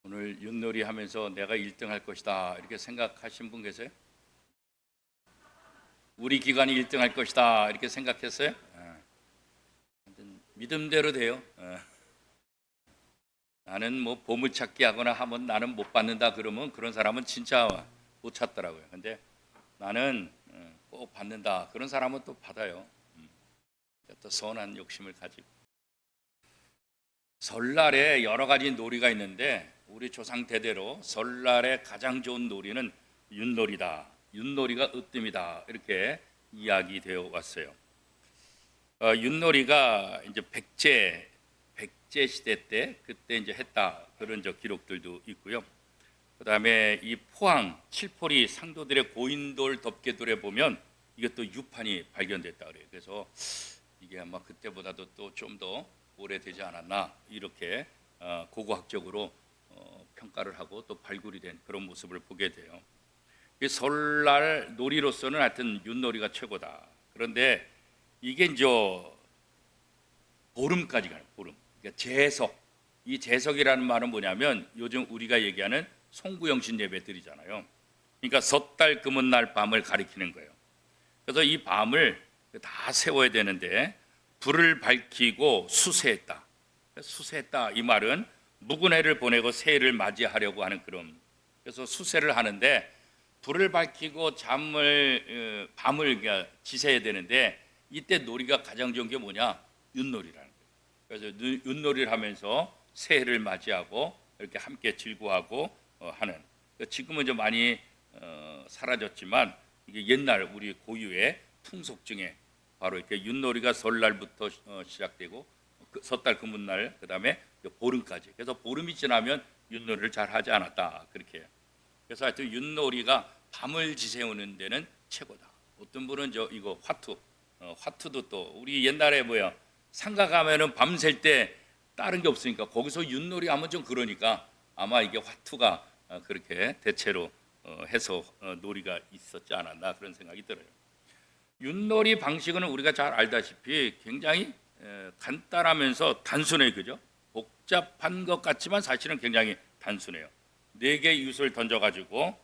오늘 윷놀이 하면서 내가 1등 할 것이다 이렇게 생각하신 분 계세요? 우리 기관이 1등 할 것이다 이렇게 생각했어요? 믿음대로 돼요. 나는 뭐 보물찾기 하거나 하면 나는 못 받는다 그러면 그런 사람은 진짜 못 찾더라고요. 근데 나는 꼭 받는다 그런 사람은 또 받아요. 또 선한 욕심을 가지고. 설날에 여러 가지 놀이가 있는데 우리 조상 대대로 설날에 가장 좋은 놀이는 윷놀이다. 윷놀이가 으뜸이다. 이렇게 이야기되어 왔어요. 윷놀이가 이제 백제 시대 때 그때 이제 했다 그런 기록들도 있고요. 그다음에 이 포항 칠포리 상도들의 고인돌 덮개돌에 보면 이것도 유판이 발견됐다 그래요. 그래서 이게 아마 그때보다도 또 좀 더 오래되지 않았나 이렇게 고고학적으로 평가를 하고 또 발굴이 된 그런 모습을 보게 돼요. 이 설날 놀이로서는 하여튼 윷놀이가 최고다. 그런데 이게 이제 보름까지 가요. 보름. 그러니까 제석. 이 제석이라는 말은 뭐냐면 요즘 우리가 얘기하는 송구영신 예배 드리잖아요. 그러니까 섣달 금은 날 밤을 가리키는 거예요. 그래서 이 밤을 다 세워야 되는데 불을 밝히고 수세했다. 수세했다 이 말은 묵은 해를 보내고 새 해를 맞이하려고 하는 그런. 그래서 수세를 하는데 불을 밝히고 밤을 지새야 되는데 이때 놀이가 가장 좋은 게 뭐냐? 윷놀이라는 거예요. 그래서 윷놀이를 하면서 새해를 맞이하고 이렇게 함께 즐거워하고 하는. 지금은 좀 많이 사라졌지만 이게 옛날 우리 고유의 풍속 중에 바로 이렇게 윷놀이가 설날부터 시작되고 섣달 금운날 그다음에 보름까지. 그래서 보름이 지나면 윷놀이를 잘 하지 않았다 그렇게. 그래서 하여튼 윷놀이가 밤을 지새우는 데는 최고다. 어떤 분은 이거 화투도 또 우리 옛날에 상가 가면은 밤샐 때 다른 게 없으니까 거기서 윷놀이 하면 좀 그러니까 아마 이게 화투가 그렇게 대체로 해서 놀이가 있었지 않았나 그런 생각이 들어요. 윷놀이 방식은 우리가 잘 알다시피 굉장히 간단하면서 단순해요. 그죠? 복잡한 것 같지만 사실은 굉장히 단순해요. 4개의 윷을 던져가지고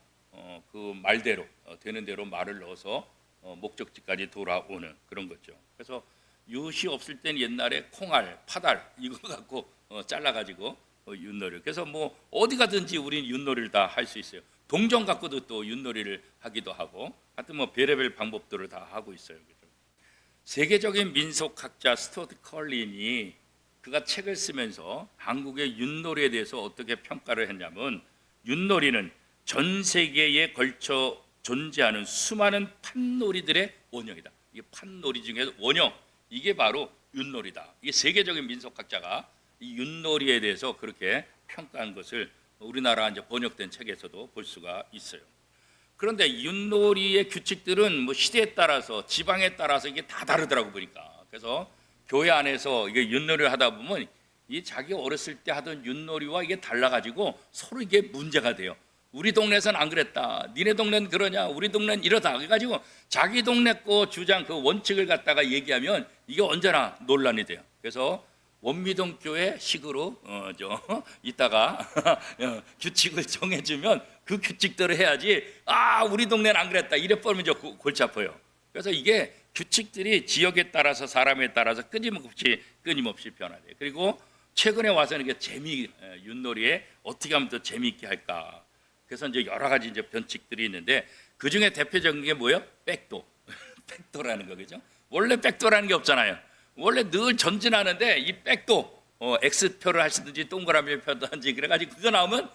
그 말대로 되는 대로 말을 넣어서 목적지까지 돌아오는 그런 거죠. 그래서 윷이 없을 땐 옛날에 콩알, 파달 이거 갖고 잘라가지고 윷놀이. 그래서 뭐 어디 가든지 우리는 윷놀이를 다 할 수 있어요. 동전 갖고도 또 윷놀이를 하기도 하고 하여튼 뭐 별의별 방법들을 다 하고 있어요. 그죠? 세계적인 민속학자 스튜어트 컬린이 그가 책을 쓰면서 한국의 윷놀이에 대해서 어떻게 평가를 했냐면 윷놀이는 전 세계에 걸쳐 존재하는 수많은 판놀이들의 원형이다. 이게 판놀이 중에서 원형 이게 바로 윷놀이다. 이게 세계적인 민속학자가 이 윷놀이에 대해서 그렇게 평가한 것을 우리나라 이제 번역된 책에서도 볼 수가 있어요. 그런데 윷놀이의 규칙들은 뭐 시대에 따라서 지방에 따라서 이게 다 다르더라고 보니까. 그래서 교회 안에서 이게 윷놀이를 하다 보면 이 자기 어렸을 때 하던 윷놀이와 이게 달라가지고 서로 이게 문제가 돼요. 우리 동네에서는 안 그랬다. 니네 동네는 그러냐? 우리 동네는 이러다. 그래가지고 자기 동네 거 주장 그 원칙을 갖다가 얘기하면 이게 언제나 논란이 돼요. 그래서 원미동 교회 식으로 이따가 규칙을 정해주면 그 규칙대로 해야지. 우리 동네는 안 그랬다. 이래 버리면 골치 아파요. 그래서 이게 규칙들이 지역에 따라서 사람에 따라서 끊임없이 변화돼요. 그리고 최근에 와서는 이게 윷놀이에 어떻게 하면 더 재미있게 할까. 그래서 이제 여러 가지 이제 변칙들이 있는데 그 중에 대표적인 게 뭐예요? 백도. 백도라는 거죠. 원래 백도라는 게 없잖아요. 원래 늘 전진하는데 이 백도 X표를 하시든지 동그라미 표든지 그래가지고 그거 나오면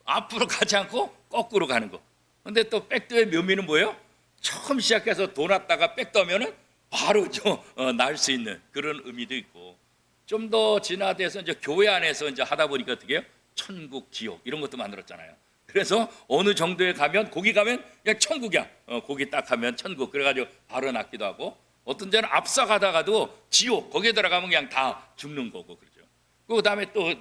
앞으로 가지 않고 거꾸로 가는 거. 근데 또 백도의 묘미는 뭐예요? 처음 시작해서 돌았다가 백도면은 바로 날 수 있는 그런 의미도 있고 좀 더 진화돼서 이제 교회 안에서 이제 하다 보니까 어떻게 해요? 천국, 지옥 이런 것도 만들었잖아요. 그래서 어느 정도에 가면 거기 가면 그냥 천국이야. 거기 딱 가면 천국. 그래가지고 바로 낫기도 하고 어떤 데는 앞서가다가도 지옥 거기에 들어가면 그냥 다 죽는 거고 그러죠. 그 다음에 또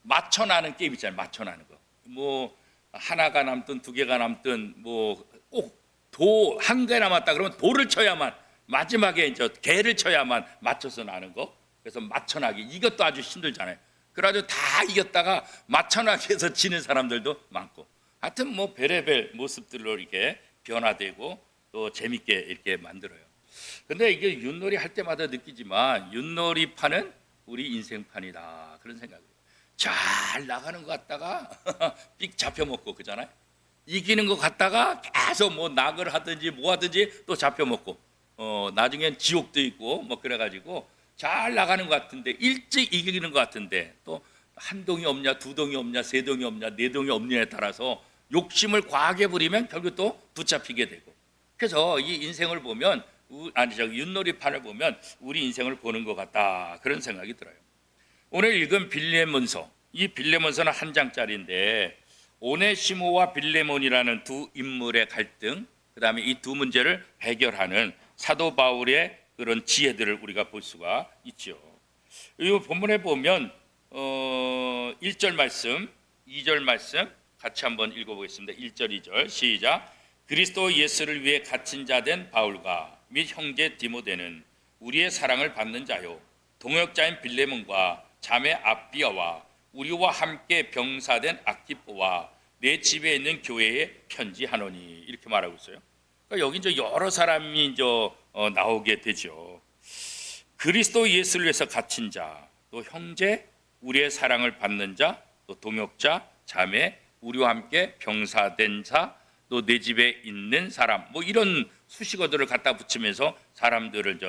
맞춰나는 게임 있잖아요. 맞춰나는 거. 뭐 하나가 남든 2개가 남든 뭐 꼭 도 한 개 남았다 그러면 도를 쳐야만 마지막에 개를 쳐야만 맞춰서 나는 거. 그래서 맞춰나기 이것도 아주 힘들잖아요. 그래가지고 다 이겼다가 마천하게해서 지는 사람들도 많고, 하여튼 뭐 별의별 모습들로 이렇게 변화되고 또 재밌게 이렇게 만들어요. 근데 이게 윷놀이 할 때마다 느끼지만 윷놀이판은 우리 인생판이다, 그런 생각이에요. 잘 나가는 것 같다가 삑 잡혀먹고, 그잖아요. 이기는 것 같다가 계속 뭐 낙을 하든지 뭐 하든지 또 잡혀먹고, 나중엔 지옥도 있고 뭐 그래가지고 잘 나가는 것 같은데, 일찍 이기는 것 같은데 또 한 동이 없냐, 두 동이 없냐, 세 동이 없냐, 네 동이 없냐에 따라서 욕심을 과하게 부리면 결국 또 붙잡히게 되고. 그래서 이 인생을 보면, 윷놀이판을 보면 우리 인생을 보는 것 같다, 그런 생각이 들어요. 오늘 읽은 빌레몬서, 이 빌레몬서는 한 장짜리인데 오네시모와 빌레몬이라는 두 인물의 갈등, 그 다음에 이 두 문제를 해결하는 사도 바울의 그런 지혜들을 우리가 볼 수가 있죠. 이 본문에 보면 1절 말씀, 2절 말씀 같이 한번 읽어보겠습니다. 1절, 2절 시작. 그리스도 예수를 위해 갇힌 자 된 바울과 및 형제 디모데는 우리의 사랑을 받는 자요 동역자인 빌레몬과 자매 아비아와 우리와 함께 병사된 아키포와 내 집에 있는 교회에 편지하노니, 이렇게 말하고 있어요. 그러니까 여기 이제 여러 사람이 이제 나오게 되죠. 그리스도 예수를 위해서 갇힌 자, 또 형제, 우리의 사랑을 받는 자, 또 동역자, 자매, 우리와 함께 병사된 자, 또 내 집에 있는 사람, 뭐 이런 수식어들을 갖다 붙이면서 사람들을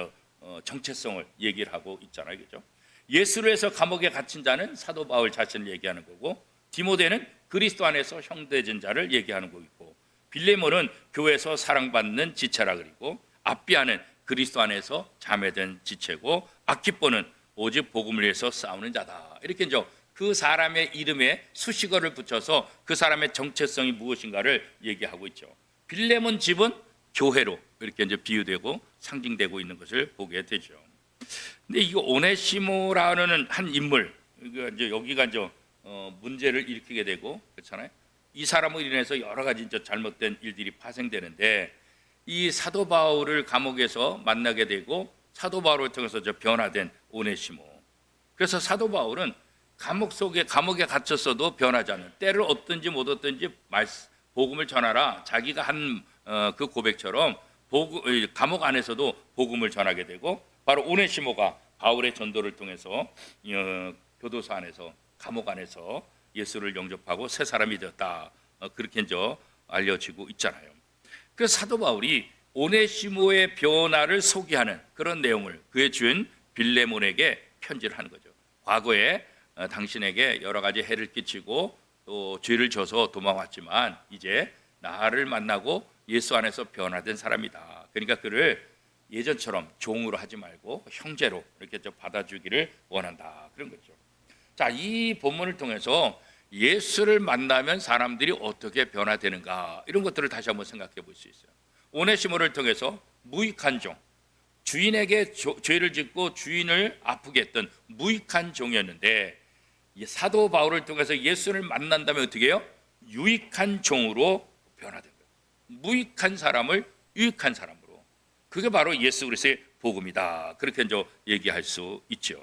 정체성을 얘기를 하고 있잖아요, 그죠? 예수를 위해서 감옥에 갇힌 자는 사도 바울 자신을 얘기하는 거고, 디모데는 그리스도 안에서 형제된 자를 얘기하는 거고, 빌레몬은 교회에서 사랑받는 지체라 그리고, 아비아는 그리스도 안에서 자매된 지체고, 아키포는 오직 복음을 위해서 싸우는 자다. 이렇게 이제 그 사람의 이름에 수식어를 붙여서 그 사람의 정체성이 무엇인가를 얘기하고 있죠. 빌레몬 집은 교회로 이렇게 이제 비유되고 상징되고 있는 것을 보게 되죠. 근데 이 오네시모라는 한 인물, 이제 여기가 이제 문제를 일으키게 되고, 그렇잖아요. 이 사람으로 인해서 여러 가지 이제 잘못된 일들이 파생되는데, 이 사도 바울을 감옥에서 만나게 되고 사도 바울을 통해서 변화된 오네시모. 그래서 사도 바울은 감옥에 갇혔어도 변하지 않는, 때를 얻든지 못 얻든지 복음을 전하라, 자기가 한 그 고백처럼 감옥 안에서도 복음을 전하게 되고, 바로 오네시모가 바울의 전도를 통해서 교도소 안에서, 감옥 안에서 예수를 영접하고 새 사람이 되었다, 그렇게 이제 알려지고 있잖아요. 그래서 사도 바울이 오네시모의 변화를 소개하는 그런 내용을 그의 주인 빌레몬에게 편지를 하는 거죠. 과거에 당신에게 여러 가지 해를 끼치고 또 죄를 져서 도망왔지만 이제 나를 만나고 예수 안에서 변화된 사람이다. 그러니까 그를 예전처럼 종으로 하지 말고 형제로 이렇게 받아주기를 원한다, 그런 거죠. 자, 이 본문을 통해서 예수를 만나면 사람들이 어떻게 변화되는가, 이런 것들을 다시 한번 생각해 볼 수 있어요. 오네시모를 통해서 무익한 종, 주인에게 죄를 짓고 주인을 아프게 했던 무익한 종이었는데, 사도 바울을 통해서 예수를 만난다면 어떻게 해요? 유익한 종으로 변화된 거예요. 무익한 사람을 유익한 사람으로. 그게 바로 예수 그리스도의 복음이다, 그렇게 이제 얘기할 수 있죠.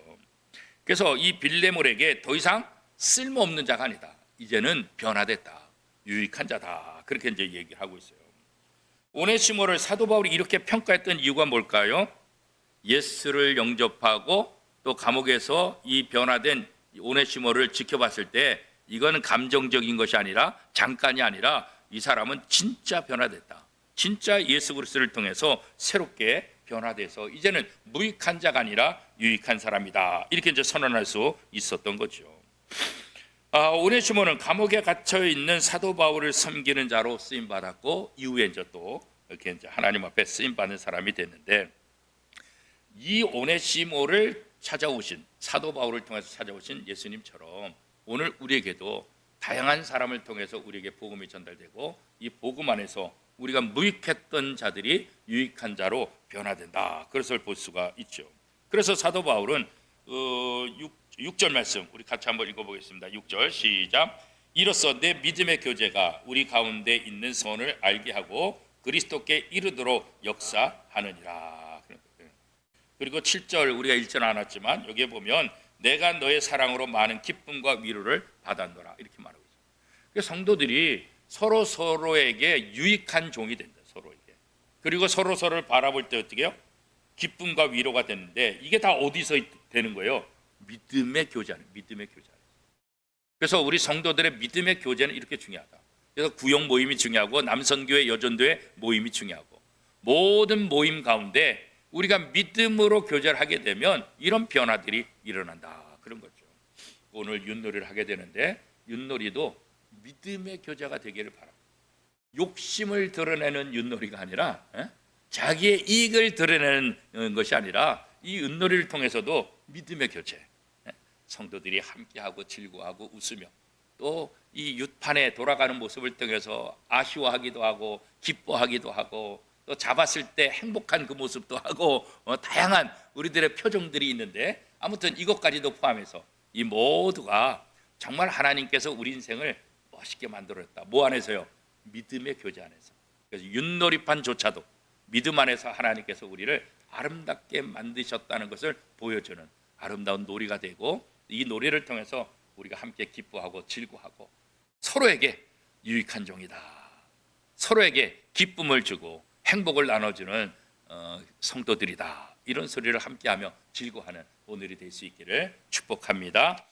그래서 이 빌레몬에게 더 이상 쓸모없는 자가 아니다, 이제는 변화됐다, 유익한 자다, 그렇게 이제 얘기를 하고 있어요. 오네시모를 사도 바울이 이렇게 평가했던 이유가 뭘까요? 예수를 영접하고 또 감옥에서 이 변화된 오네시모를 지켜봤을 때 이거는 감정적인 것이 아니라, 잠깐이 아니라 이 사람은 진짜 변화됐다, 진짜 예수 그리스도를 통해서 새롭게 변화돼서 이제는 무익한 자가 아니라 유익한 사람이다, 이렇게 이제 선언할 수 있었던 거죠. 오네시모는 감옥에 갇혀 있는 사도 바울을 섬기는 자로 쓰임 받았고, 이후에 이제 또 이렇게 이제 하나님 앞에 쓰임 받는 사람이 됐는데, 이 오네시모를 찾아오신, 사도 바울을 통해서 찾아오신 예수님처럼 오늘 우리에게도 다양한 사람을 통해서 우리에게 복음이 전달되고, 이 복음 안에서 우리가 무익했던 자들이 유익한 자로 변화된다, 그것을 볼 수가 있죠. 그래서 사도 바울은 6절 말씀 우리 같이 한번 읽어보겠습니다. 6절 시작. 이로써 내 믿음의 교제가 우리 가운데 있는 선을 알게 하고 그리스도께 이르도록 역사하느니라. 그리고 7절 우리가 읽지는 않았지만 여기에 보면 내가 너의 사랑으로 많은 기쁨과 위로를 받았노라 이렇게 말하고 있어요. 그래서 성도들이 서로 서로에게 유익한 종이 된다. 서로에게. 그리고 서로 서로를 바라볼 때 어떻게 해요? 기쁨과 위로가 되는데 이게 다 어디서 되는 거예요? 믿음의 교제 안에. 믿음의 교제 안에. 그래서 우리 성도들의 믿음의 교제는 이렇게 중요하다. 그래서 구역 모임이 중요하고 남선교회 여전도회 모임이 중요하고 모든 모임 가운데 우리가 믿음으로 교제를 하게 되면 이런 변화들이 일어난다. 그런 거죠. 오늘 윷놀이를 하게 되는데 윷놀이도 믿음의 교제가 되기를 바랍니다. 욕심을 드러내는 윷놀이가 아니라 자기의 이익을 드러내는 것이 아니라 이 윷놀이를 통해서도 믿음의 교제, 성도들이 함께하고 즐거워하고 웃으며 또 이 윷판에 돌아가는 모습을 통해서 아쉬워하기도 하고 기뻐하기도 하고 또 잡았을 때 행복한 그 모습도 하고 다양한 우리들의 표정들이 있는데 아무튼 이것까지도 포함해서 이 모두가 정말 하나님께서 우리 인생을 멋있게 만들었다. 뭐 안에서요? 믿음의 교제 안에서. 그래서 윷놀이판조차도 믿음 안에서 하나님께서 우리를 아름답게 만드셨다는 것을 보여주는 아름다운 놀이가 되고 이 놀이를 통해서 우리가 함께 기뻐하고 즐거워하고 서로에게 유익한 종이다. 서로에게 기쁨을 주고 행복을 나눠주는 성도들이다. 이런 소리를 함께하며 즐거워하는 오늘이 될 수 있기를 축복합니다.